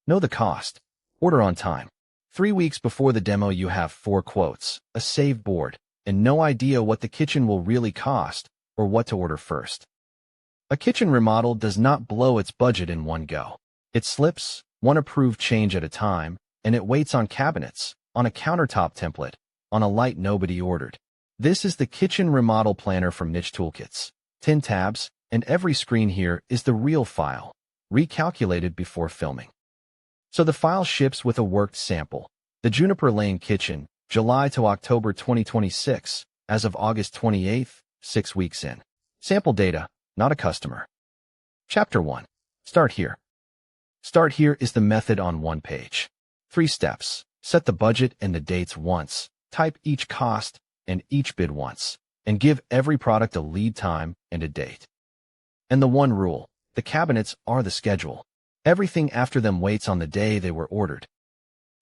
Know the cost. Order on time. 3 weeks before the demo you have 4 quotes, a save board, and no idea what the kitchen will really cost or what to order first. A kitchen remodel does not blow its budget in one go. It slips, one approved change at a time, and it waits on cabinets, on a countertop template, on a light nobody ordered. This is the Kitchen Remodel Planner from NicheToolkits. 10 tabs, and every screen here is the real file, recalculated before filming. So the file ships with a worked sample. The Juniper Lane Kitchen, July to October 2026, as of August 28th, 6 weeks in. Sample data, not a customer. Chapter 1. Start here. Start here is the method on one page. 3 steps. Set the budget and the dates once. Type each cost and each bid once. And give every product a lead time and a date. And the one rule, the cabinets are the schedule. Everything after them waits on the day they were ordered.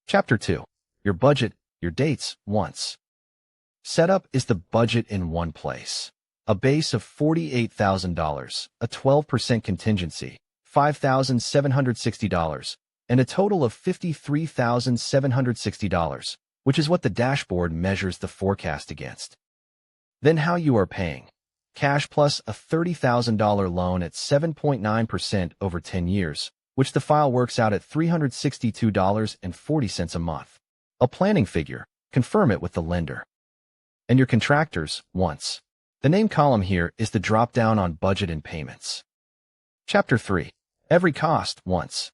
Chapter 2. Your budget, your dates, once. Setup is the budget in one place. A base of $48,000, a 12% contingency, $5,760, and a total of $53,760, which is what the dashboard measures the forecast against. Then how you are paying. Cash plus a $30,000 loan at 7.9% over 10 years, which the file works out at $362.40 a month. A planning figure, confirm it with the lender. And your contractors, once. The name column here is the drop-down on budget and payments. Chapter 3. Every cost, once.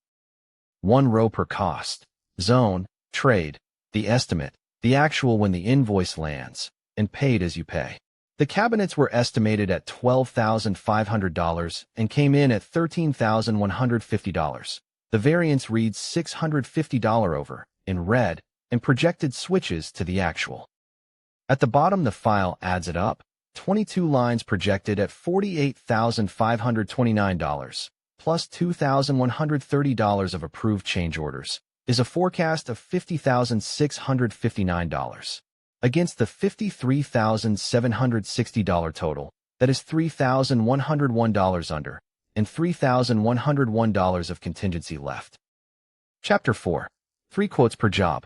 1 row per cost. Zone, trade, the estimate, the actual when the invoice lands, and paid as you pay. The cabinets were estimated at $12,500 and came in at $13,150. The variance reads $650 over, in red, and projected switches to the actual. At the bottom the file adds it up. 22 lines projected at $48,529, plus $2,130 of approved change orders, is a forecast of $50,659. Against the $53,760 total, that is $3,101 under, and $3,101 of contingency left. Chapter 4. 3 quotes per job.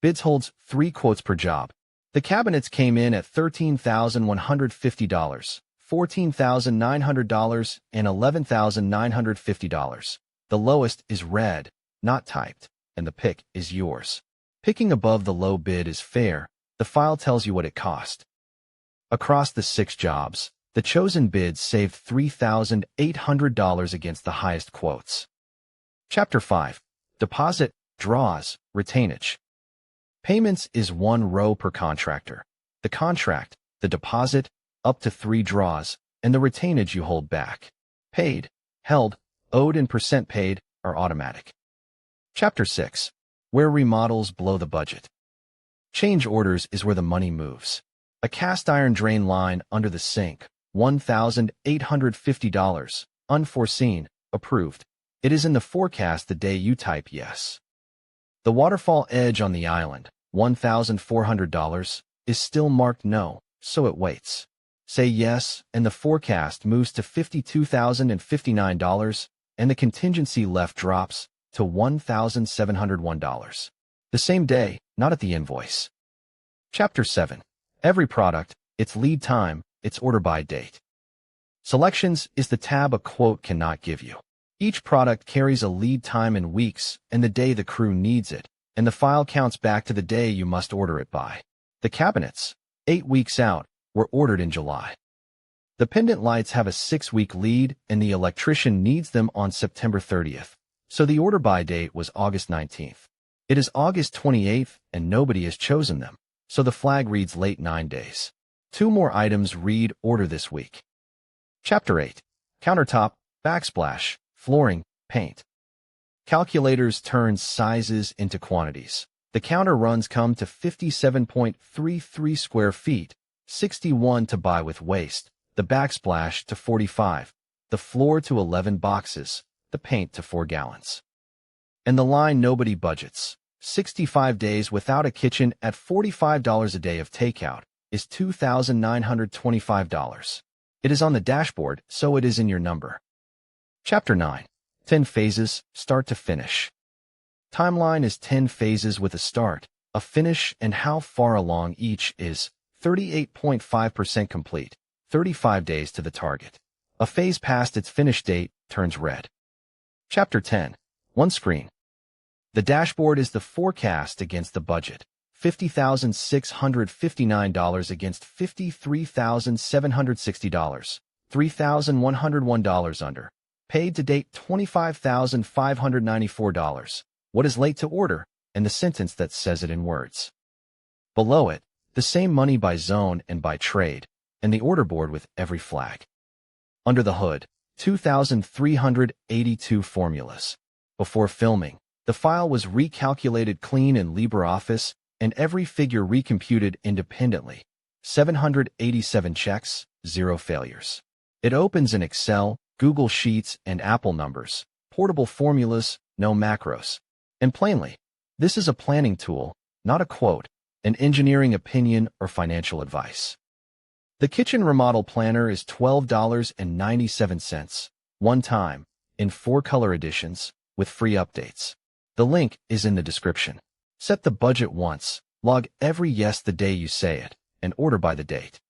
Bids holds 3 quotes per job. The cabinets came in at $13,150, $14,900, and $11,950. The lowest is red, not typed, and the pick is yours. Picking above the low bid is fair. The file tells you what it cost. Across the 6 jobs, the chosen bids saved $3,800 against the highest quotes. Chapter 5. Deposit, draws, retainage. Payments is 1 row per contractor. The contract, the deposit, up to 3 draws, and the retainage you hold back. Paid, held, owed and percent paid are automatic. Chapter 6. Where remodels blow the budget. Change orders is where the money moves. A cast iron drain line under the sink, $1,850, unforeseen, approved. It is in the forecast the day you type yes. The waterfall edge on the island, $1,400, is still marked no, so it waits. Say yes, and the forecast moves to $52,059, and the contingency left drops to $1,701. The same day, not at the invoice. Chapter 7. Every product, its lead time, its order by date. Selections is the tab a quote cannot give you. Each product carries a lead time in weeks and the day the crew needs it, and the file counts back to the day you must order it by. The cabinets, 8 weeks out, were ordered in July. The pendant lights have a 6-week lead and the electrician needs them on September 30th, so the order by date was August 19th. It is August 28th and nobody has chosen them, so the flag reads late 9 days. 2 more items read order this week. Chapter 8. Countertop, backsplash, flooring, paint. Calculators turns sizes into quantities. The counter runs come to 57.33 square feet, 61 to buy with waste, the backsplash to 45, the floor to 11 boxes, the paint to 4 gallons. And the line nobody budgets. 65 days without a kitchen at $45 a day of takeout is $2,925. It is on the dashboard, so it is in your number. Chapter 9. 10 phases, start to finish. Timeline is 10 phases with a start, a finish, and how far along each is. 38.5% complete, 35 days to the target. A phase past its finish date turns red. Chapter 10. One screen. The dashboard is the forecast against the budget. $50,659 against $53,760. $3,101 under. Paid to date $25,594. What is late to order? And the sentence that says it in words. Below it, the same money by zone and by trade, and the order board with every flag. Under the hood, 2,382 formulas. Before filming, the file was recalculated clean in LibreOffice and every figure recomputed independently. 787 checks, 0 failures. It opens in Excel, Google Sheets, and Apple numbers. Portable formulas, no macros. And plainly, this is a planning tool, not a quote, an engineering opinion, or financial advice. The Kitchen Remodel Planner is $12.97, one time, in 4 color editions, with free updates. The link is in the description. Set the budget once, log every yes the day you say it, and order by the date.